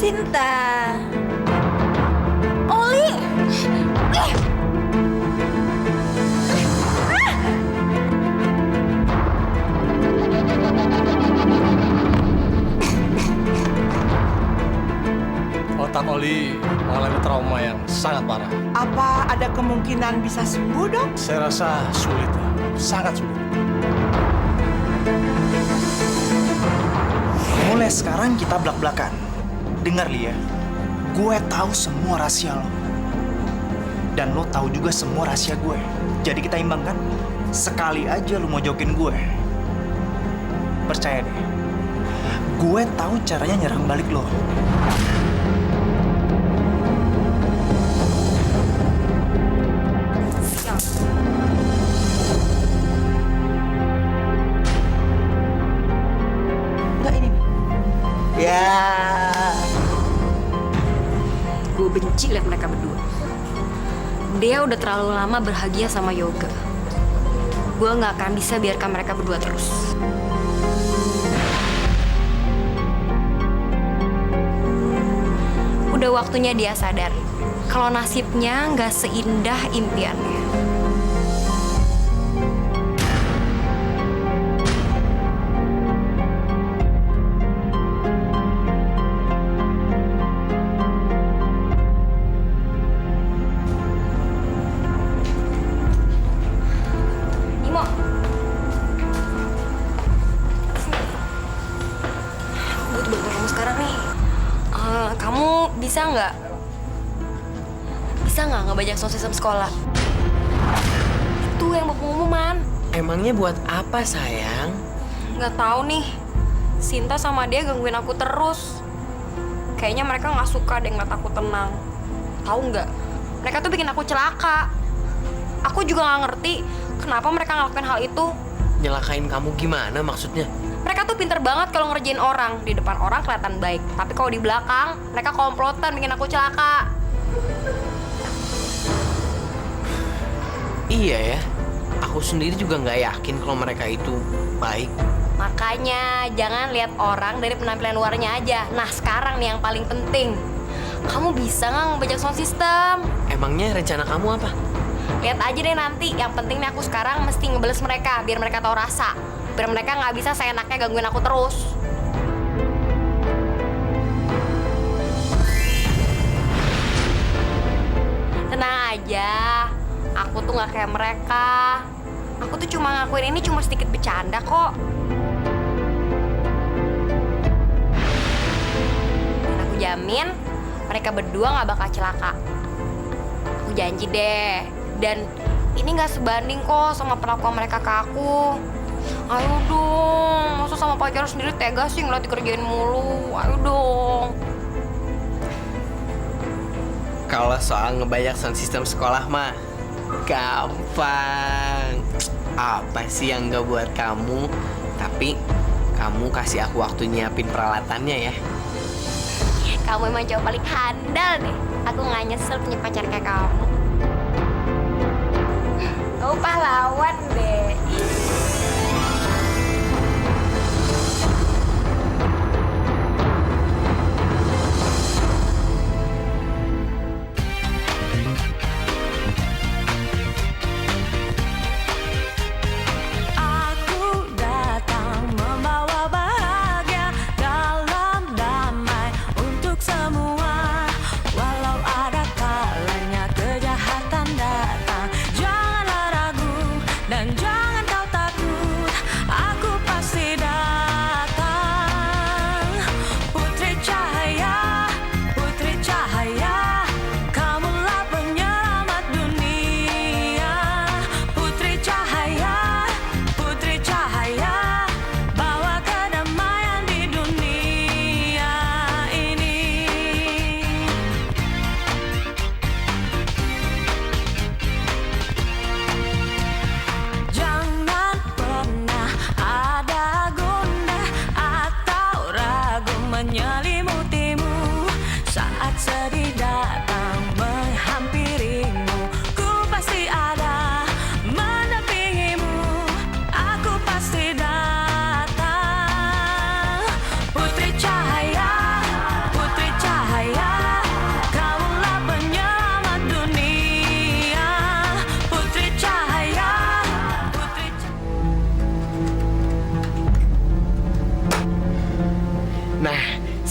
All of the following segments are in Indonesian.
Sinta. Oli. Otak Oli mengalami trauma yang sangat parah. Apa ada kemungkinan bisa sembuh, Dok? Saya rasa sulit, sangat sulit. Mulai sekarang kita belak-belakan. Dengar, Lia. Gue tahu semua rahasia lo. Dan lo tahu juga semua rahasia gue. Jadi kita imbang kan? Sekali aja lo mau jokin gue. Percaya deh. Gue tahu caranya nyerang balik lo. Enggak ini. Ya. Gue benci liat mereka berdua. Dia udah terlalu lama bahagia sama Yoga. Gue nggak akan bisa biarkan mereka berdua terus. Udah waktunya dia sadar kalau nasibnya nggak seindah impiannya. Imo, aku butuh bantuan kamu sekarang nih. Kamu bisa nggak ngebajak sound system sekolah? Itu yang mau pengumuman. Emangnya buat apa, sayang? Nggak tahu nih. Sinta sama dia gangguin aku terus. Kayaknya mereka nggak suka deh ngeliat aku tenang. Tahu nggak? Mereka tuh bikin aku celaka. Aku juga nggak ngerti kenapa mereka ngelakuin hal itu. Nyelakain kamu gimana maksudnya? Mereka tuh pinter banget kalau ngerjain orang. Di depan orang kelihatan baik, tapi kalau di belakang mereka komplotan bikin aku celaka. Iya ya, aku sendiri juga nggak yakin kalau mereka itu baik. Makanya jangan lihat orang dari penampilan luarnya aja. Nah sekarang nih yang paling penting, kamu bisa nggak ngebajak sound system? Emangnya rencana kamu apa? Lihat aja deh nanti. Yang penting nih aku sekarang mesti ngebales mereka biar mereka tahu rasa. Biar mereka nggak bisa seenaknya gangguin aku terus. Tenang aja, aku tuh nggak kayak mereka. Aku tuh cuma ngakuin ini cuma sedikit bercanda kok. Dan aku jamin mereka berdua nggak bakal celaka. Aku janji deh. Dan ini nggak sebanding kok sama perlakuan mereka ke aku. Ayo dong, masa sama pacar sendiri tega sih ngeliat dikerjain mulu. Ayo dong. Kalau soal ngebajak sound system sekolah mah gampang. Apa sih yang nggak buat kamu? Tapi kamu kasih aku waktu nyiapin peralatannya ya. Kamu emang cowok paling handal deh. Aku nggak nyesel punya pacar kayak kamu. Kamu pahlawan deh.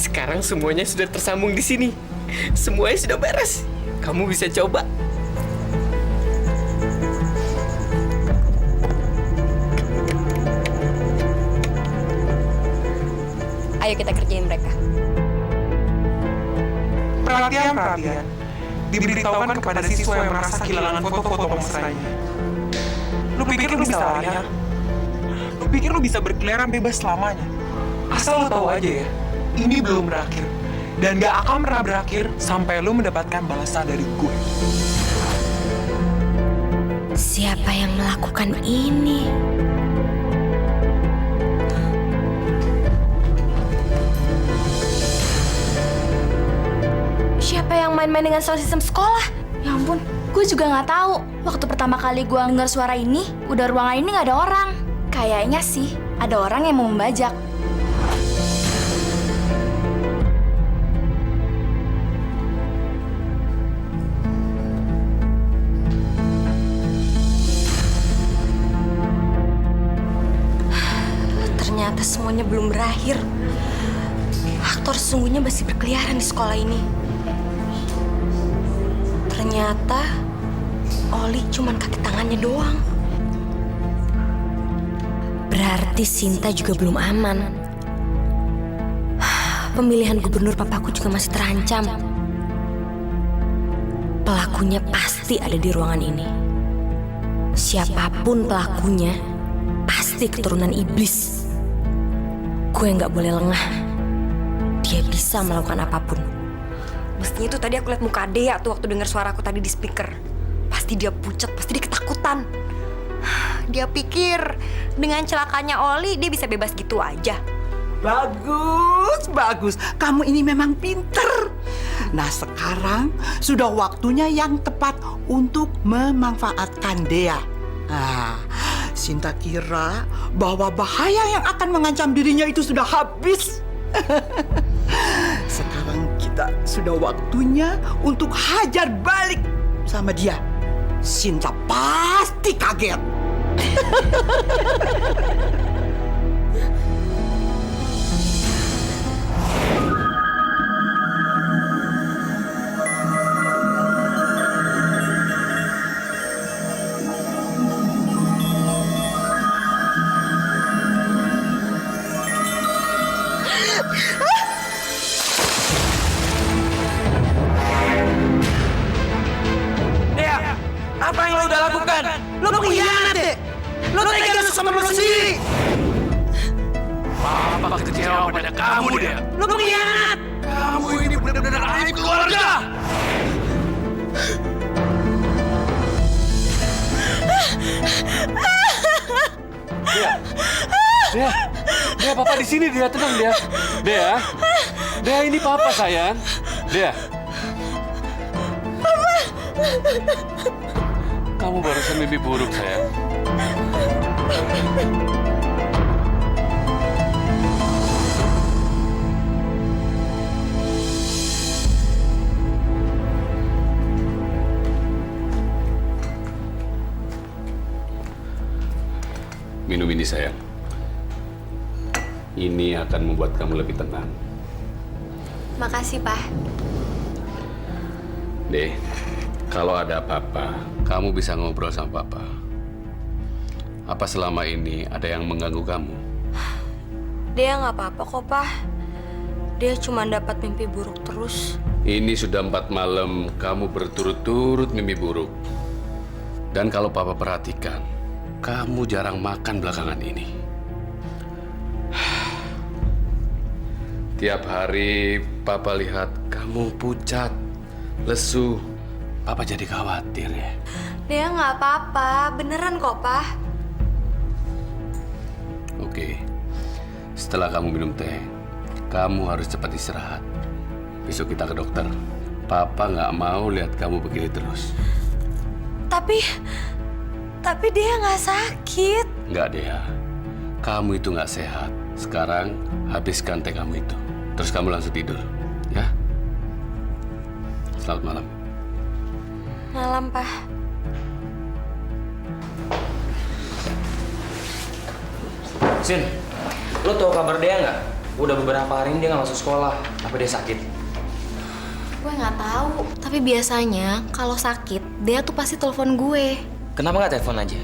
Sekarang semuanya sudah tersambung di sini. Semuanya sudah beres. Kamu bisa coba. Ayo kita kerjain mereka. Perhatian, perhatian. Diberitahukan kepada siswa yang merasa kehilangan foto-foto mesranya. Lu pikir lu bisa lari, ya? Lu pikir lu bisa berkeliaran bebas selamanya? Asal lu tahu aja ya, ini belum berakhir. Dan gak akan pernah berakhir sampai lu mendapatkan balasan dari gue. Siapa yang melakukan ini? Siapa yang main-main dengan sound system sekolah? Ya ampun, gue juga nggak tahu. Waktu pertama kali gue dengar suara ini, udah ruangan ini nggak ada orang. Kayaknya sih ada orang yang mau membajak. Ternyata semuanya belum berakhir. Aktor sesungguhnya masih berkeliaran di sekolah ini. Ternyata Oli cuman kaki tangannya doang. Berarti Sinta juga belum aman. Pemilihan gubernur papaku juga masih terancam. Pelakunya pasti ada di ruangan ini. Siapapun pelakunya, pasti keturunan iblis. Gue nggak boleh lengah. Dia bisa melakukan apapun. Mestinya tuh tadi aku lihat muka Dea tuh waktu dengar suaraku tadi di speaker. Pasti dia pucat, pasti dia ketakutan. Dia pikir dengan celakanya Oli dia bisa bebas gitu aja. Bagus, bagus. Kamu ini memang pinter. Nah, sekarang sudah waktunya yang tepat untuk memanfaatkan Dea. Nah, Sinta kira bahwa bahaya yang akan mengancam dirinya itu sudah habis. Sekarang kita sudah waktunya untuk hajar balik sama dia. Sinta pasti kaget. Dea, apa yang lo udah lakukan? Lo pengkhianat, Dek. Lo tega nusuk sama lo sendiri. Papa kecewa pada kamu, Dea. Lo pengkhianat. Kamu ini benar-benar aib keluarga. Dea, papa di sini, Dea, tenang, Dea. Dea, ini papa, sayang. Dea. Kamu barusan mimpi buruk, sayang. Minum ini, sayang. Ini akan membuat kamu lebih tenang. Makasih, Pak. Deh, kalau ada apa-apa, kamu bisa ngobrol sama Papa. Apa selama ini ada yang mengganggu kamu? Dia nggak apa-apa kok, Pak. Dia cuma dapat mimpi buruk terus. Ini sudah 4 malam kamu berturut-turut mimpi buruk. Dan kalau Papa perhatikan, kamu jarang makan belakangan ini. Tiap hari Papa lihat kamu pucat, lesu. Papa jadi khawatir ya. Dia nggak apa-apa, beneran kok, Pak. Oke, setelah kamu minum teh, kamu harus cepat istirahat. Besok kita ke dokter. Papa nggak mau lihat kamu begini terus. Tapi dia nggak sakit. Nggak, Dea. Kamu itu nggak sehat. Sekarang habiskan teh kamu itu. Terus kamu langsung tidur, ya? Selamat malam. Malam, Pak. Sin, lo tahu kabar Dea nggak? Udah beberapa hari ini dia nggak masuk sekolah. Apa dia sakit? Gue nggak tahu. Tapi biasanya kalau sakit, dia tuh pasti telepon gue. Kenapa nggak telepon aja?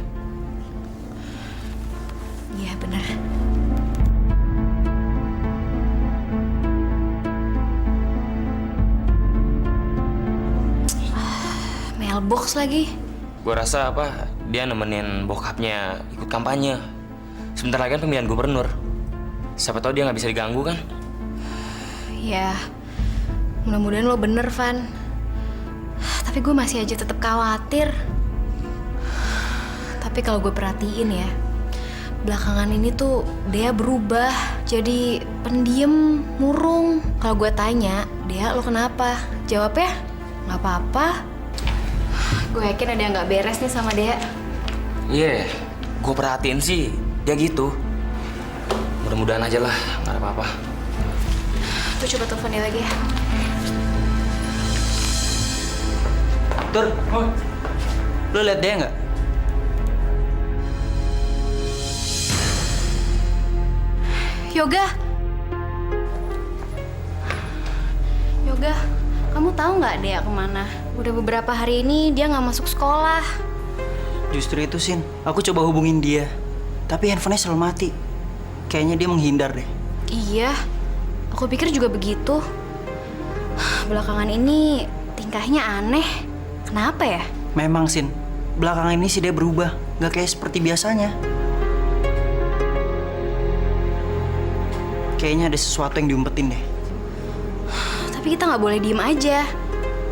Iya bener. Mailbox lagi. Gue rasa dia nemenin bokapnya ikut kampanye. Sebentar lagi kan pemilihan gubernur. Siapa tahu dia nggak bisa diganggu kan? Ya, mudah-mudahan lo bener, Van. Tapi gue masih aja tetap khawatir. Tapi kalau gue perhatiin ya, belakangan ini tuh dia berubah jadi pendiam, murung. Kalau gue tanya, dia lo kenapa? Jawabnya nggak apa-apa. Gue yakin ada yang nggak beres nih sama dia. Iya, gue perhatiin sih dia gitu. Mudah-mudahan aja lah, nggak ada apa-apa. Tuh coba telepon dia lagi ya. Tur, lo liat dia nggak? Yoga. Yoga, kamu tahu nggak dia kemana? Udah beberapa hari ini dia nggak masuk sekolah. Justru itu, Sin. Aku coba hubungin dia. Tapi handphonenya selalu mati. Kayaknya dia menghindar deh. Iya, aku pikir juga begitu. Belakangan ini tingkahnya aneh. Kenapa ya? Memang, Sin. Belakangan ini sih dia berubah. Nggak kayak seperti biasanya. Kayaknya ada sesuatu yang diumpetin deh. Tapi kita nggak boleh diem aja.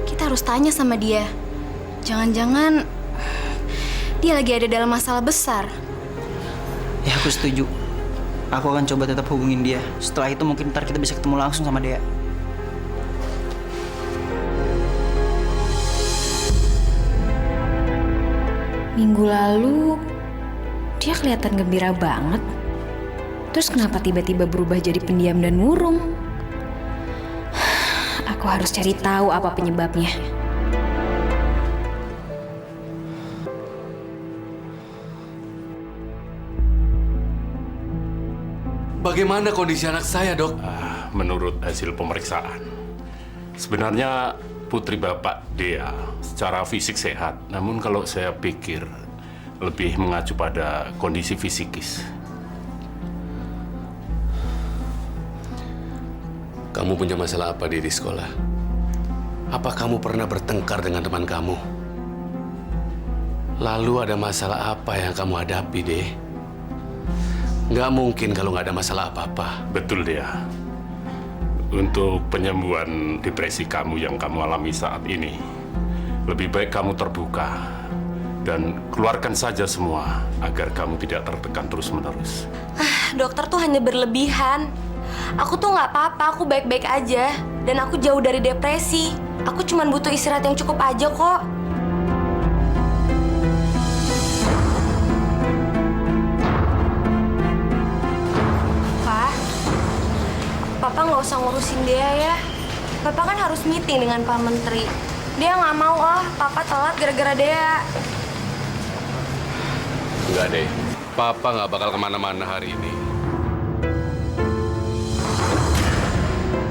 Kita harus tanya sama dia. Jangan-jangan dia lagi ada dalam masalah besar. Ya, aku setuju. Aku akan coba tetap hubungin dia. Setelah itu mungkin ntar kita bisa ketemu langsung sama dia. Minggu lalu dia kelihatan gembira banget. Terus kenapa tiba-tiba berubah jadi pendiam dan murung? Aku harus cari tahu apa penyebabnya. Bagaimana kondisi anak saya, Dok? Menurut hasil pemeriksaan, sebenarnya putri Bapak Dea secara fisik sehat. Namun kalau saya pikir lebih mengacu pada kondisi fisikis. Kamu punya masalah apa di sekolah? Apa kamu pernah bertengkar dengan teman kamu? Lalu ada masalah apa yang kamu hadapi, Deh? Nggak mungkin kalau nggak ada masalah apa-apa. Betul, Dea. Untuk penyembuhan depresi kamu yang kamu alami saat ini, lebih baik kamu terbuka dan keluarkan saja semua agar kamu tidak tertekan terus-menerus. Dokter tuh hanya berlebihan. Aku tuh nggak apa-apa, aku baik-baik aja. Dan aku jauh dari depresi. Aku cuma butuh istirahat yang cukup aja kok. Papa nggak usah ngurusin dia ya. Papa kan harus meeting dengan Pak Menteri. Dia nggak mau Papa telat gara-gara dia. Enggak, Deh. Papa nggak bakal kemana-mana hari ini.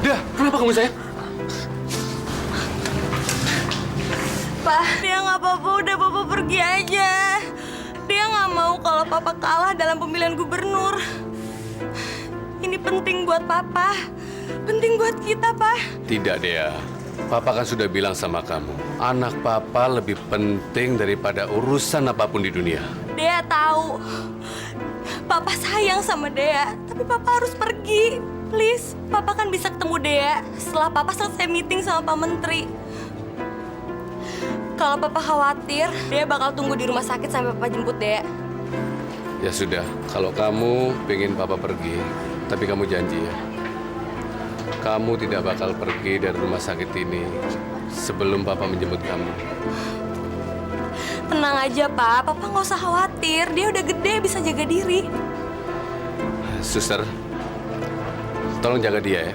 Dah, kenapa kamu, sayang? Pak, dia nggak apa-apa, udah Papa pergi aja. Dia nggak mau kalau Papa kalah dalam pemilihan gubernur. Ini penting buat Papa. Penting buat kita, Pak. Tidak, Dea. Papa kan sudah bilang sama kamu, anak Papa lebih penting daripada urusan apapun di dunia. Dea tahu. Papa sayang sama Dea, tapi Papa harus pergi. Please, Papa kan bisa ketemu Dea setelah Papa selesai meeting sama Pak Menteri. Kalau Papa khawatir, Dea bakal tunggu di rumah sakit sampai Papa jemput Dea. Ya sudah, kalau kamu pengen Papa pergi, tapi kamu janji ya, kamu tidak bakal pergi dari rumah sakit ini sebelum Papa menjemput kamu. Tenang aja, Pak. Papa nggak usah khawatir. Dia udah gede, bisa jaga diri. Suster, tolong jaga dia ya.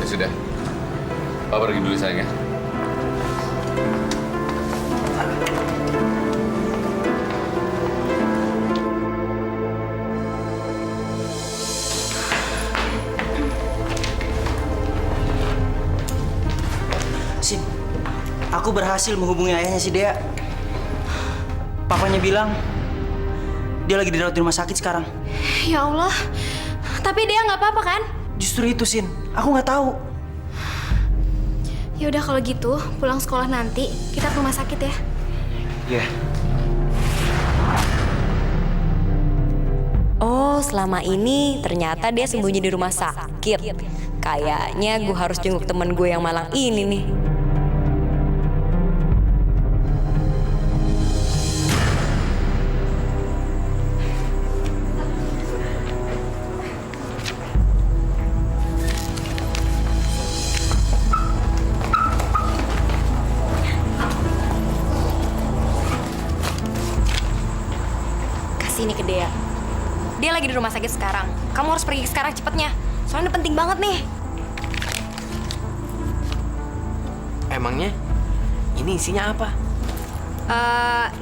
Ya sudah, Papa pergi dulu sayang ya. Aku berhasil menghubungi ayahnya si Dea. Papanya bilang dia lagi dirawat di rumah sakit sekarang. Ya Allah. Tapi dia nggak apa-apa kan? Justru itu, Sin. Aku nggak tahu. Ya udah kalau gitu, pulang sekolah nanti kita ke rumah sakit ya. Iya. Oh, selama ini ternyata dia sembunyi di rumah sakit. Kayaknya gue harus jenguk temen gue yang malang ini nih. Kasih ini ke Dea. Dia lagi di rumah sakit sekarang. Kamu harus pergi sekarang cepatnya. Soalnya ini penting banget nih. Emangnya ini isinya apa?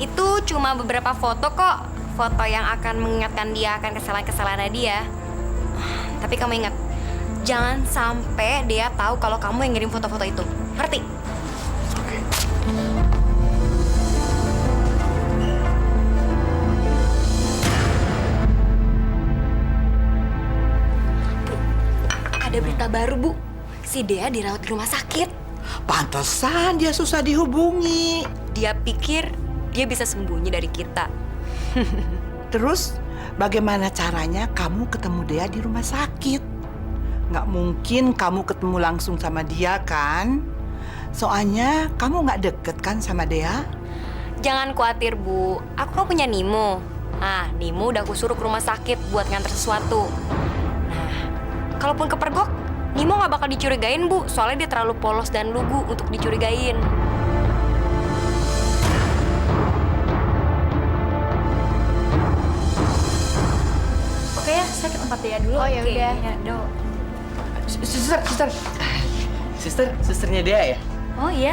Itu cuma beberapa foto kok. Foto yang akan mengingatkan dia akan kesalahan-kesalahan dia. Tapi kamu ingat, jangan sampai dia tahu kalau kamu yang ngirim foto-foto itu. Ngerti? Oke. Ada berita baru, Bu. Si Dea dirawat di rumah sakit. Pantesan dia susah dihubungi. Dia pikir dia bisa sembunyi dari kita. Terus bagaimana caranya kamu ketemu Dea di rumah sakit? Nggak mungkin kamu ketemu langsung sama dia kan? Soalnya kamu nggak deket kan sama Dea? Jangan khawatir, Bu. Aku kan punya Nimo. Nah, Nimo udah aku suruh ke rumah sakit buat nganter sesuatu. Nah, kalaupun kepergok, Nimo nggak bakal dicurigain, Bu. Soalnya dia terlalu polos dan lugu untuk dicurigain. Oke ya, saya ke tempat dia dulu. Oh ya udah. Ya, Do. Susternya Dea ya? Oh iya.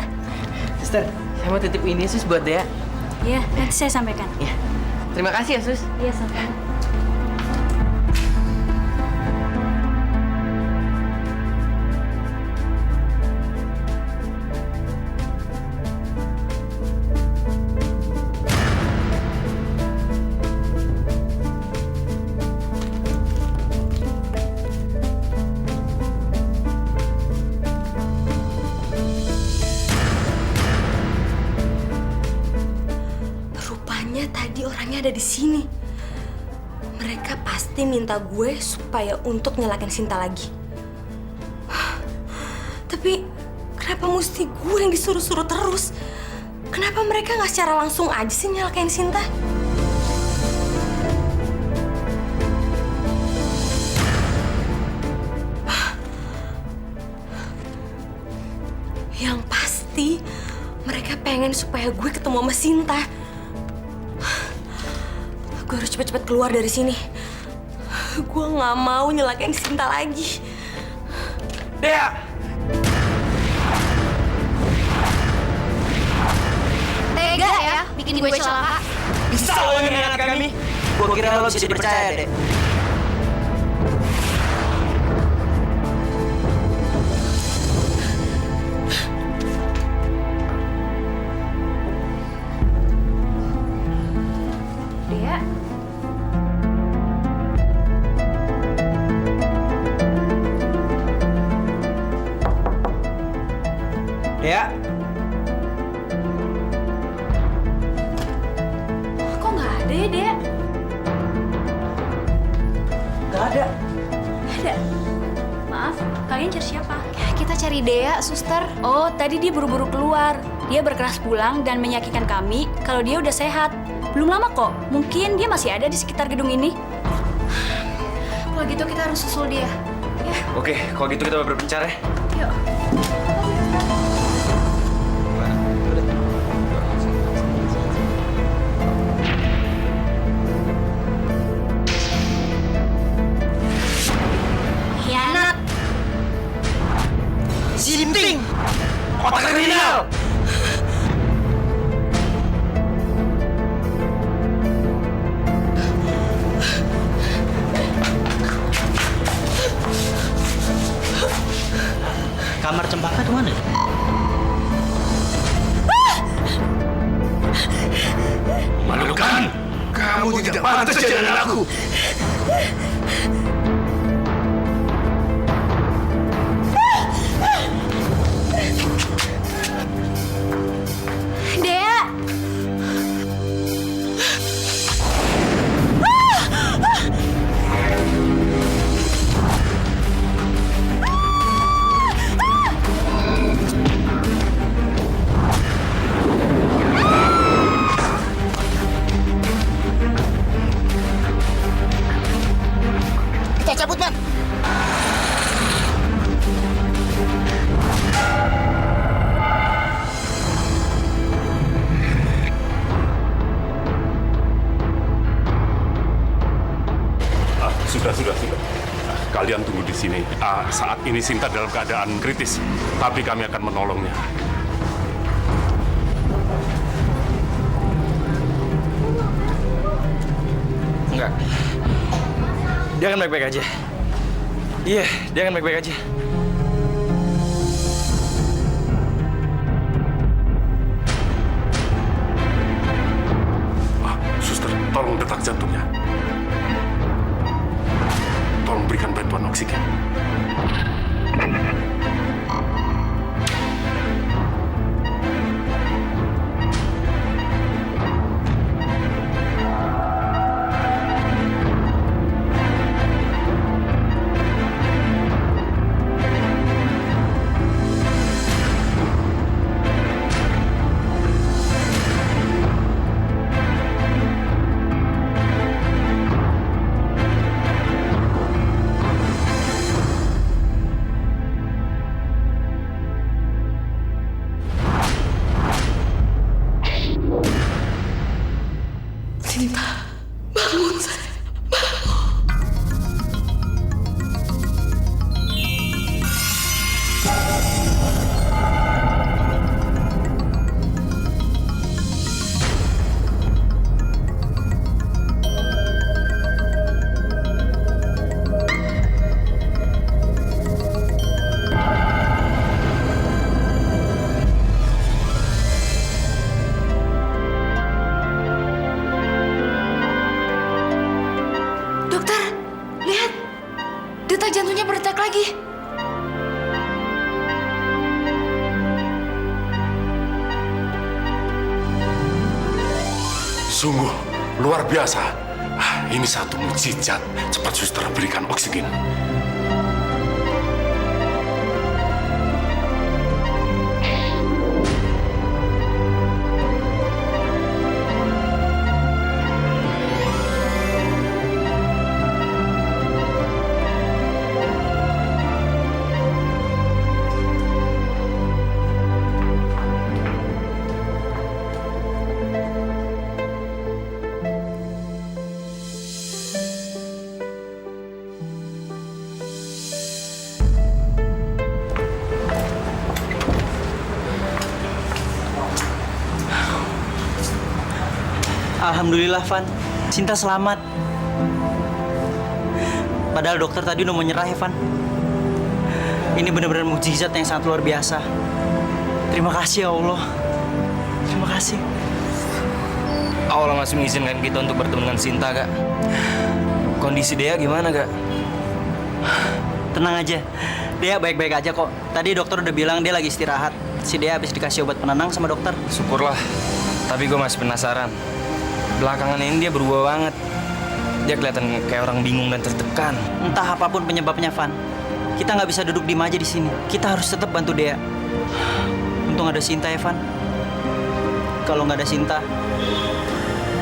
Suster, saya mau titip ini sus buat Dea. Iya, nanti saya sampaikan. Ya. Terima kasih ya sus. Iya, sama. Rupanya tadi orangnya ada di sini. Mereka pasti minta gue supaya untuk nyalakan Sinta lagi. Tapi kenapa mesti gue yang disuruh-suruh terus? Kenapa mereka nggak secara langsung aja sih nyalakain Sinta? Yang pasti mereka pengen supaya gue ketemu sama Sinta. Gue harus cepet-cepet keluar dari sini. Gue nggak mau nyelakain Sinta lagi. Dea! Tega ya, bikin gue celaka. Bisa lo yang anak kami? Gua kira lo bisa dipercaya, Dek. Dea. Dea, Kok nggak ada ya, Dea? nggak ada. Ada. Maaf, kalian cari siapa? Kita cari Dea, suster. Oh, tadi dia buru-buru keluar. Dia berkeras pulang dan meyakinkan kami kalau dia udah sehat. Belum lama kok. Mungkin dia masih ada di sekitar gedung ini. Kalau gitu kita harus susul dia. Ya, Oke, kalau gitu kita berpencar ya. yuk. Hianat. Sinting! Otak kriminal! Kamar Cempaka tuh mana? Kamu tidak pantas jadi anakku. Dea! Kita cabut, Man. Sudah. Kalian tunggu di sini. Saat ini Sinta dalam keadaan kritis, tapi kami akan menolongnya. Enggak. Dia akan baik-baik aja. Iya, dia akan baik-baik aja. Suster, tolong detak jantungnya. Tolong berikan bantuan oksigen. jantungnya berdetak lagi. Sungguh luar biasa. Ini satu mukjizat. Cepat suster berikan oksigen. Alhamdulillah, Van. Sinta selamat. Padahal dokter tadi udah mau nyerah ya, Van. Ini benar-benar mukjizat yang sangat luar biasa. Terima kasih ya Allah. Terima kasih. Allah masih mengizinkan kita untuk bertemu dengan Sinta, Kak. Kondisi Dea gimana, Kak? Tenang aja. Dea baik-baik aja kok. Tadi dokter udah bilang dia lagi istirahat. Si Dea habis dikasih obat penenang sama dokter. Syukurlah. Tapi gue masih penasaran. Belakangan ini dia berubah banget. Dia kelihatan kayak orang bingung dan tertekan. Entah apapun penyebabnya, Van. Kita nggak bisa duduk diem aja di sini. Kita harus tetap bantu Dea. Untung ada Sinta ya, Van. Kalau nggak ada Sinta,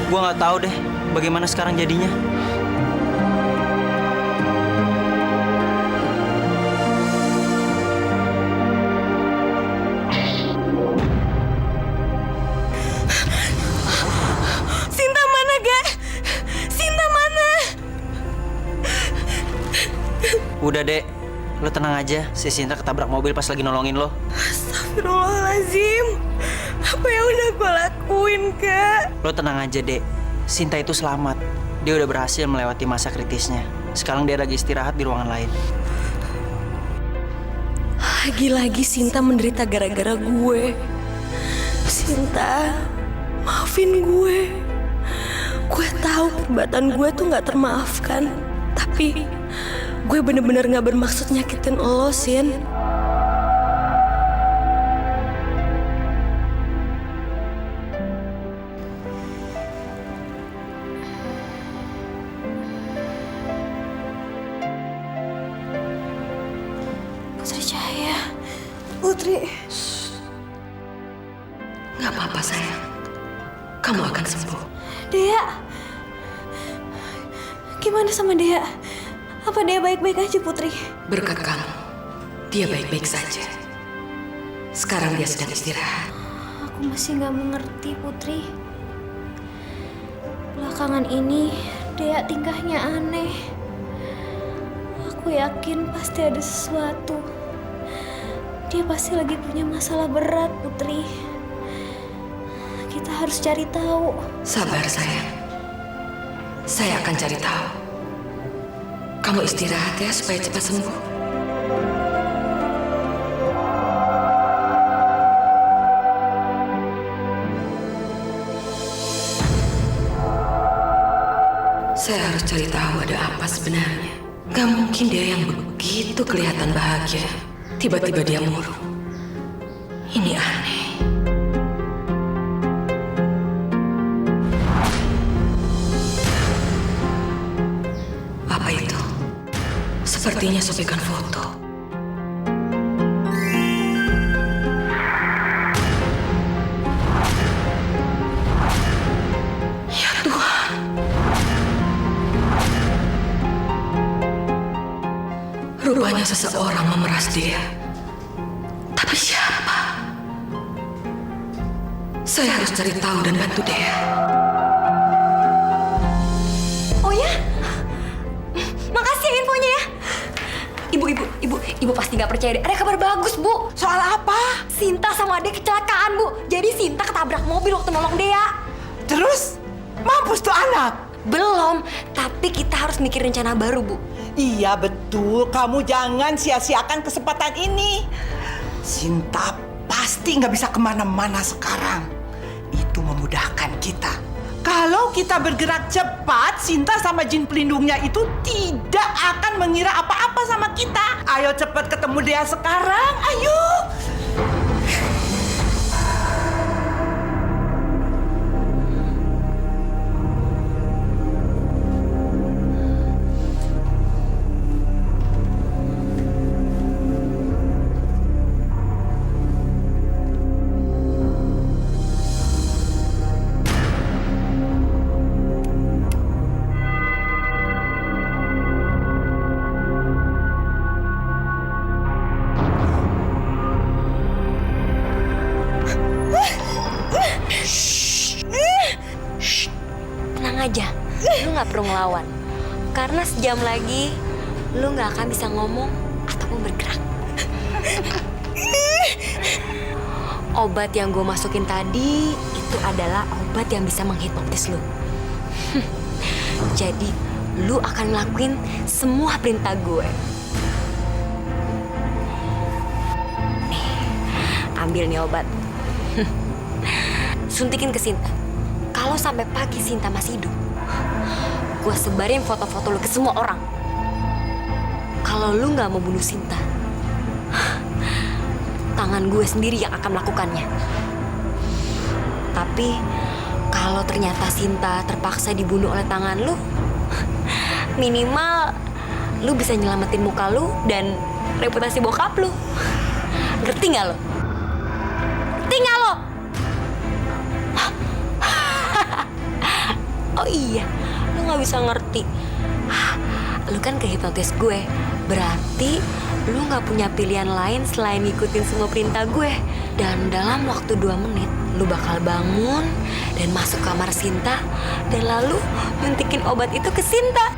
gue nggak tahu deh bagaimana sekarang jadinya. Udah, Dek. Lo tenang aja. Si Sinta ketabrak mobil pas lagi nolongin lo. Astagfirullahaladzim. Apa yang udah gue lakuin, Kak? Lo tenang aja, Dek. Sinta itu selamat. Dia udah berhasil melewati masa kritisnya. Sekarang dia lagi istirahat di ruangan lain. Lagi-lagi Sinta menderita gara-gara gue. Sinta, maafin gue. Gue tahu perbuatan gue tuh gak termaafkan. Tapi gue bener-bener gak bermaksud nyakitin lo, Sin. Putri Cahaya. Putri. Gak apa-apa sayang. Kamu akan sembuh. Dea. Gimana sama Dea? Apa dia baik-baik aja, Putri? Berkat kamu, dia baik-baik saja. Sekarang dia sedang istirahat. Aku masih gak mengerti, Putri. Belakangan ini, Dea tingkahnya aneh. Aku yakin pasti ada sesuatu. Dia pasti lagi punya masalah berat, Putri. Kita harus cari tahu. Sabar sayang. Saya akan cari tahu. Kamu istirahat ya supaya cepat sembuh. Saya harus cari tahu ada apa sebenarnya. Gak mungkin dia yang begitu kelihatan bahagia, tiba-tiba dia murung. Ini aneh. Apa itu? Sepertinya sobekan foto. Ya Tuhan. Rupanya seseorang memeras dia. Tapi siapa? Saya harus cari tahu dan bantu dia. Oh ya? Makasih ya infonya ya. Ibu pasti nggak percaya deh. Ada kabar bagus, Bu. Soal apa? Sinta sama Ade kecelakaan, Bu. Jadi Sinta ketabrak mobil waktu nolong Dea. Terus? Mampus tuh anak? Belum, tapi kita harus mikir rencana baru, Bu. Iya betul, kamu jangan sia-siakan kesempatan ini. Sinta pasti nggak bisa kemana-mana sekarang. Itu memudahkan kita. Kalau kita bergerak cepat, Sinta sama jin pelindungnya itu tidak akan mengira apa-apa sama kita. Ayo cepat ketemu dia sekarang, ayo. Tenang aja, lu nggak perlu ngelawan. Karena sejam lagi, lu nggak akan bisa ngomong ataupun bergerak. Obat yang gue masukin tadi, itu adalah obat yang bisa menghipnotis lu. Jadi, lu akan ngelakuin semua perintah gue. Nih, ambil nih obat. Suntikin ke Sinta. Kalau sampai pagi Sinta masih hidup, gue sebarin foto-foto lu ke semua orang. Kalau lu nggak mau bunuh Sinta, tangan gue sendiri yang akan melakukannya. Tapi kalau ternyata Sinta terpaksa dibunuh oleh tangan lu, minimal lu bisa nyelamatin muka lu dan reputasi bokap lu. Ngerti nggak lo? Ngerti nggak lo? Oh iya, lu nggak bisa ngerti. Lu kan kehipnotis gue, berarti lu nggak punya pilihan lain selain ngikutin semua perintah gue. Dan dalam waktu 2 menit, lu bakal bangun dan masuk kamar Sinta, dan lalu nyuntikin obat itu ke Sinta.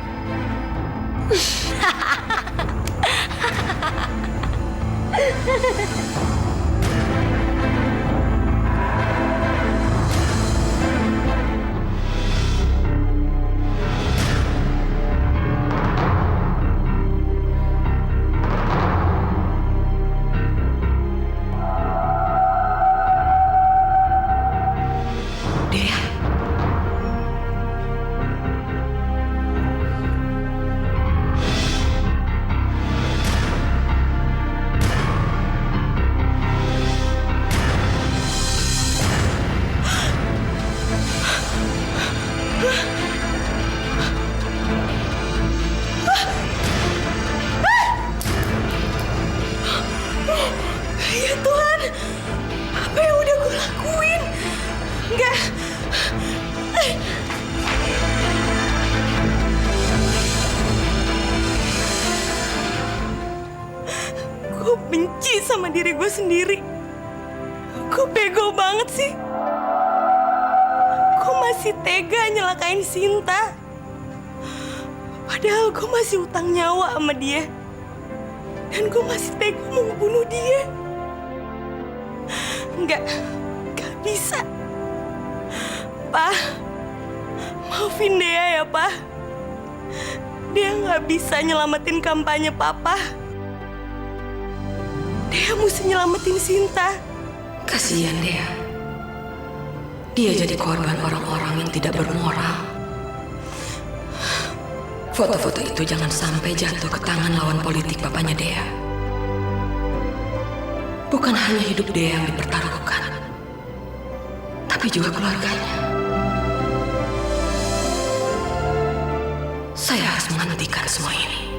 Gue benci sama diri gue sendiri. Gue bego banget sih. Gue masih tega nyelakain Sinta. Padahal gue masih utang nyawa sama dia. Dan gue masih tega mau bunuh dia. Enggak bisa. Pak, maafin Dea ya, Pak. Dia nggak bisa nyelamatin kampanye Papa. Dia mesti nyelamatin Sinta. Kasihan Dea. Dia jadi korban orang-orang yang tidak bermoral. Foto-foto itu jangan sampai jatuh ke tangan lawan politik papanya Dea. Bukan hanya hidup Dea yang dipertaruhkan, tapi juga keluarganya. Saya harus menghentikan semua ini.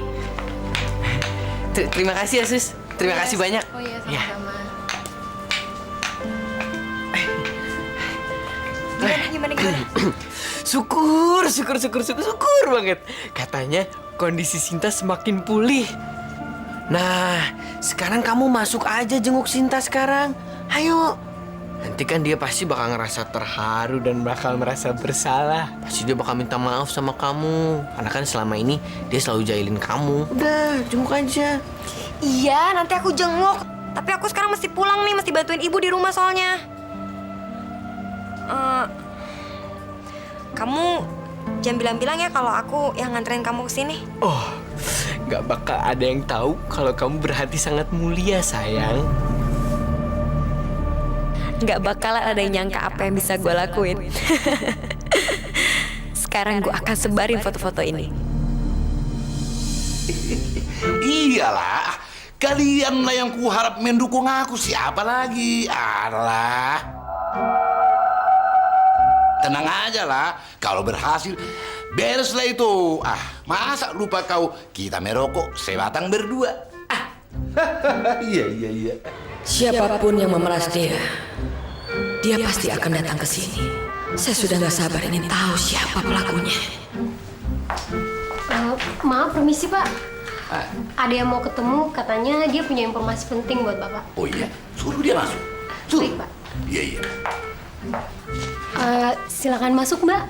Terima kasih ya, Sus. Terima kasih banyak. Oh iya, sama-sama. Gimana? Syukur banget. Katanya kondisi Sinta semakin pulih. Nah, sekarang kamu masuk aja jenguk Sinta sekarang. Ayo. Nanti kan dia pasti bakal ngerasa terharu dan bakal merasa bersalah. Pasti dia bakal minta maaf sama kamu. Karena kan selama ini dia selalu jahilin kamu. Udah, jenguk aja. Iya, nanti aku jenguk. Tapi aku sekarang mesti pulang nih, mesti bantuin ibu di rumah soalnya. Kamu jangan bilang-bilang ya kalau aku yang nganterin kamu ke sini. Oh, nggak bakal ada yang tahu kalau kamu berhati sangat mulia, sayang. Nggak bakalan ada yang nyangka apa yang bisa gue lakuin. Sekarang gue akan sebarin foto-foto ini. Iyalah, kalianlah yang kuharap mendukung aku. Siapa lagi? Alah. Tenang aja lah, kalau berhasil, bereslah itu. Masa lupa kau, kita merokok sebatang berdua. Iya. Siapapun yang memeras dia pasti akan datang ke sini. Saya sudah nggak sabar ingin tahu siapa pelakunya. Maaf, permisi Pak. Ada yang mau ketemu, katanya dia punya informasi penting buat Bapak. Oh iya, suruh dia masuk. Suruh. Baik, Pak. Iya. Silakan masuk, Mbak.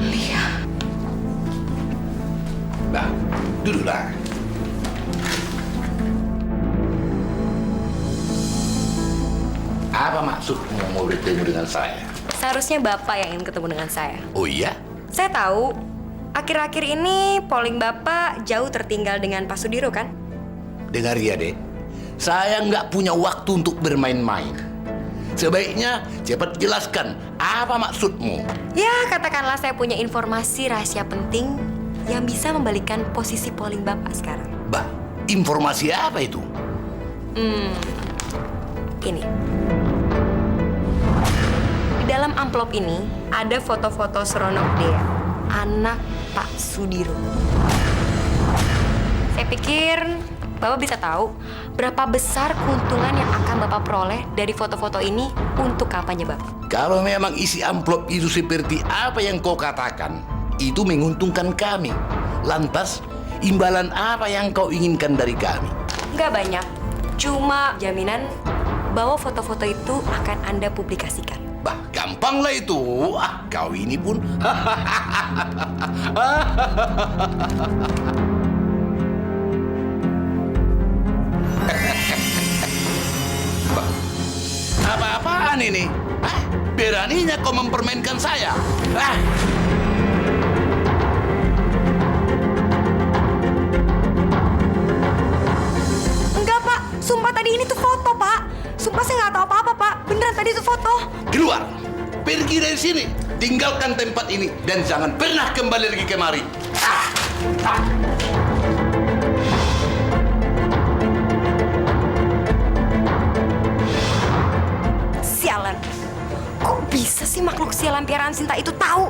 Lia. Nah, duduklah. Apa maksudmu mau bertemu dengan saya? Seharusnya Bapak yang ingin ketemu dengan saya. Oh iya? Saya tahu, akhir-akhir ini polling Bapak jauh tertinggal dengan Pak Sudiro kan? Dengar ya, Dek. Saya nggak punya waktu untuk bermain-main. Sebaiknya cepat jelaskan apa maksudmu. Ya, katakanlah saya punya informasi rahasia penting yang bisa membalikkan posisi polling Bapak sekarang. Bah, informasi apa itu? Ini. Di dalam amplop ini ada foto-foto seronok Dea, anak Pak Sudiro. Saya pikir Bapak bisa tahu berapa besar keuntungan yang akan Bapak peroleh dari foto-foto ini untuk kampanye Bapak. Kalau memang isi amplop itu seperti apa yang kau katakan, itu menguntungkan kami. Lantas, imbalan apa yang kau inginkan dari kami? Nggak banyak, cuma jaminan bahwa foto-foto itu akan Anda publikasikan. Bah, gampanglah itu. Kau ini pun. Bah, apa-apaan ini? Beraninya kau mempermainkan saya? Enggak, Pak. Sumpah tadi ini tuh foto, Pak. Sumpah saya nggak tahu apa-apa, Pak. Beneran tadi itu foto. Keluar. Pergi dari sini. Tinggalkan tempat ini. Dan jangan pernah kembali lagi kemari. Sialan. Kok bisa sih makhluk sialan piaraan Sinta itu tahu?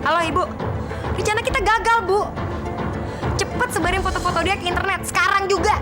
Halo, Ibu. Rencana kita gagal, Bu. Cepet sebarin foto-foto dia ke internet. Sekarang juga.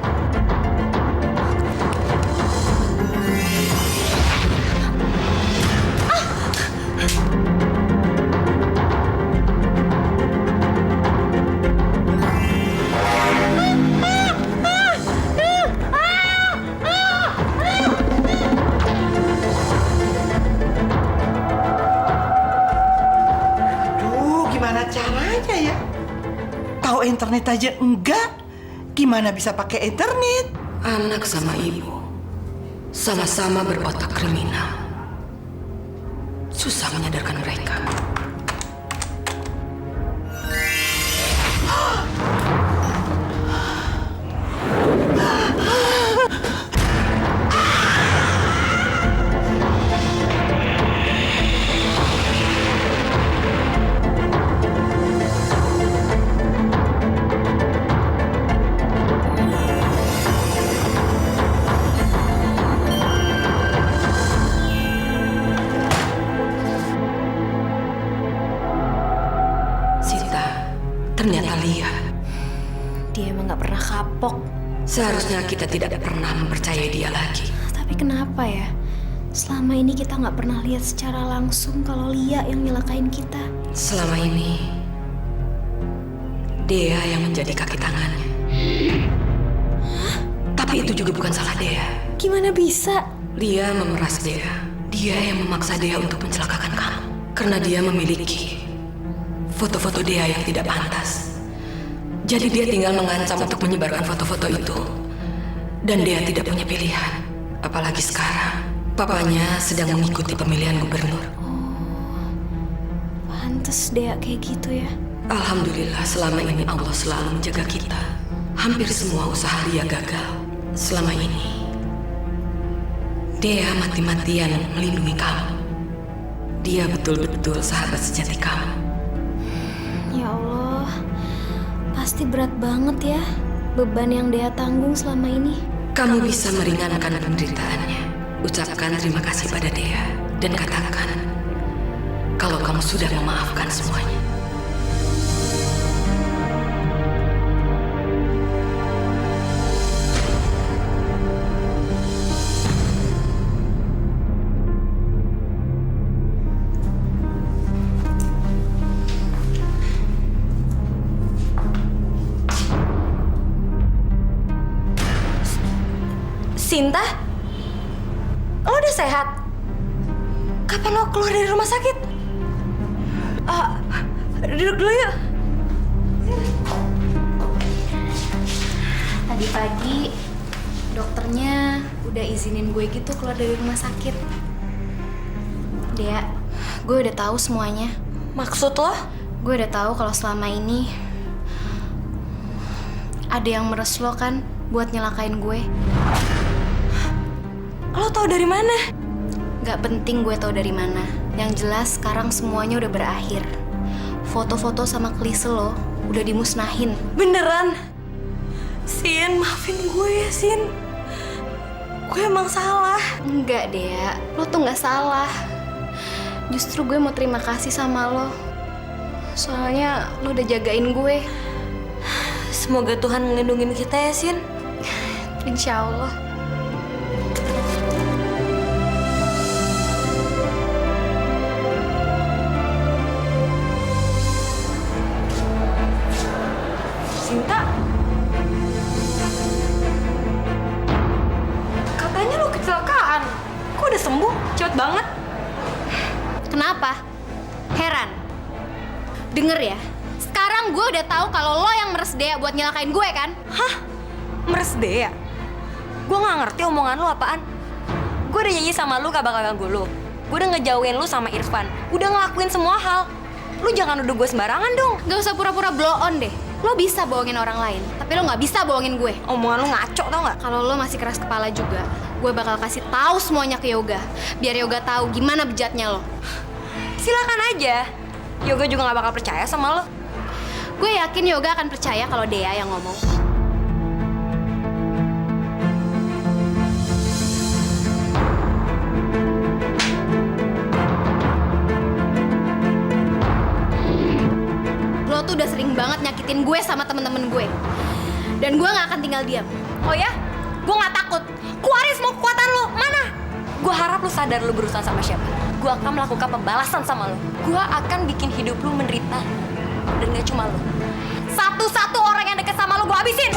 warnet aja enggak, gimana bisa pakai internet? Anak sama ibu sama-sama berotak kriminal. Susah menyadarkan mereka. Ternyata Lia. Dia emang gak pernah kapok. Seharusnya kita tidak pernah mempercayai dia lagi. Tapi kenapa ya? Selama ini kita gak pernah lihat secara langsung kalau Lia yang nyelakain kita. Selama ini, Dea yang menjadi kaki tangannya. Tapi itu juga bukan salah Dea. Gimana bisa? Lia memeras Dea. Dia yang memaksa Dea untuk mencelakakan kamu. Karena dia memiliki foto-foto Dea yang tidak pantas. Jadi dia tinggal mengancam untuk menyebarkan foto-foto itu. Dan Dea tidak punya pilihan. Apalagi sekarang, papanya sedang mengikuti pemilihan gubernur. Pantes Dea kayak gitu ya. Alhamdulillah selama ini Allah selalu menjaga kita. Hampir semua usaha Lia gagal. Selama ini, Dea mati-matian melindungi kamu. Dia betul-betul sahabat sejati kamu. Ya Allah, pasti berat banget ya beban yang Dea tanggung selama ini. Kamu bisa meringankan penderitaannya. Ucapkan terima kasih pada Dea dan katakan kalau kamu sudah memaafkan semuanya. Sinta? Lo udah sehat? Kapan lo keluar dari rumah sakit? Duduk dulu yuk. Tadi pagi dokternya udah izinin gue gitu keluar dari rumah sakit. Dea, gue udah tahu semuanya. Maksud lo? Gue udah tahu kalau selama ini ada yang meres lo kan buat nyelakain gue. Lo tahu dari mana? Gak penting gue tahu dari mana. Yang jelas sekarang semuanya udah berakhir. Foto-foto sama klise lo udah dimusnahin. Beneran? Sin, maafin gue ya, Sin. Gue emang salah. Enggak, Dea. Lo tuh gak salah. Justru gue mau terima kasih sama lo. Soalnya lo udah jagain gue. Semoga Tuhan ngelindungin kita ya, Sin. Insya Allah. Sinta? Katanya lo kecelakaan. Kok udah sembuh? Cepet banget. Kenapa? Heran? Denger ya, sekarang gue udah tahu kalau lo yang meres Dea buat nyelakain gue kan? Hah? Meres Dea? Gue gak ngerti omongan lo apaan. Gue udah janji sama lo gak bakal ganggu lo. Gue udah ngejauhin lo sama Irfan. Udah ngelakuin semua hal. Lo jangan nuduh gue sembarangan dong. Gak usah pura-pura blow on deh. Lo bisa bohongin orang lain, tapi lo gak bisa bohongin gue. Omongan lo ngaco tau gak? Kalau lo masih keras kepala juga, gue bakal kasih tahu semuanya ke Yoga. Biar Yoga tahu gimana bejatnya lo. Silakan aja. Yoga juga gak bakal percaya sama lo. Gue yakin Yoga akan percaya kalau Dea yang ngomong. Lo tuh udah sering banget nyakitin gue sama temen-temen gue. Dan gue gak akan tinggal diam. Oh ya? Gue gak takut. Keluarin semua kekuatan lo. Mana? Gue harap lo sadar lo berurusan sama siapa. Gue akan melakukan pembalasan sama lo. Gue akan bikin hidup lo menderita. Dan gak cuma lo. Satu-satu orang yang deket sama lo gue habisin.